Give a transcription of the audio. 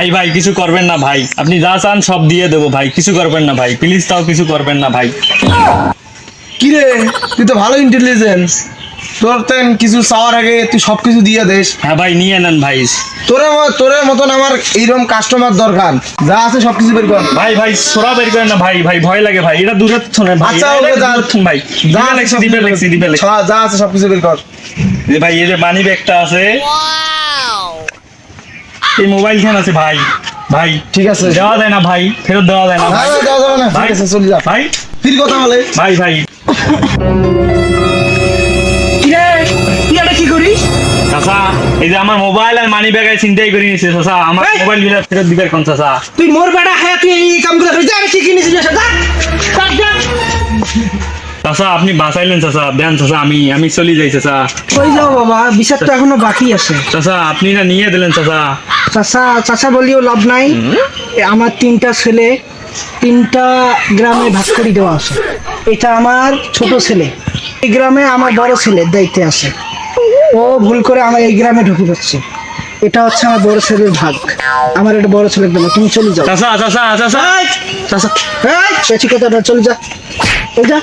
ভাই ভাই কিছু করবেন না ভাই, আপনি যা চান সব দিয়ে দেবো ভাই, কিছু করবেন না ভাই, প্লিজ তাও কিছু করবেন না ভাই। কি রে, তুই তো ভালো ইন্টেলিজেন্স, তোর তো কিছু চাওয়ার আগে তুই সবকিছু দিয়ে দেস। হ্যাঁ ভাই নিয়ে নেন ভাই। তোরে মতন আমার এইরকম কাস্টমার দরকার, যা আছে সবকিছু বের কর। ভাই ভাই সোরা বের করেন না ভাই, ভাই ভয় লাগে ভাই, এটা দূরে শোনে ভাই। আচ্ছা ওকে যা ভাই যা দিবে লেখছি যা আছে সবকিছু বের কর। ভাই এই যে মানি ব্যাগটা আছে, এই মোবাইল ফোন আছে ভাই, ভাই ঠিক আছে, দেওয়া যায় না ভাই, ফেরত দেওয়া যায় না ভাই। দেওয়া যাবে না, ভাই ঠিক আছে চলে যা ভাই, ফির কথা বলে। ভাই ভাই কি করিস? চাচা এই যে আমার মোবাইল আর মানি ব্যাগ চিন্তাই করে নিছে চাচা, আমার মোবাইল গুলা ফেরত দিবে কোন চাচা? তুই মোর বেটা হ্যাঁ তুই এই কামগুলো করিস, আরে কি কিনিস না সেটা? চাচা আপনি বাঁচাইলেন চাচা, দেন চাচা, আমি চলে যাই চাচা। কই যাও বাবা, বিচার তো এখনো বাকি আছে। চাচা আপনি না নিয়ে দিলেন চাচা। চাচা বলিও লাভ নাই, আমার 3টা ছেলে 3টা গ্রামে ভাগ করে দেওয়া আছে। এটা আমার ছোট ছেলে, এই গ্রামে আমার বড় ছেলের দায়িত্বে আছে, ও ভুল করে আমার এই গ্রামে ঢুকে যাচ্ছে। এটা হচ্ছে আমার বড় ছেলের ভাগ, আমার এটা বড় ছেলের দেবো, তুমি চলে যাও। চাচা চাচা চাচা চাচা এই পেছি কথাটা, চলে যা, চলে যা।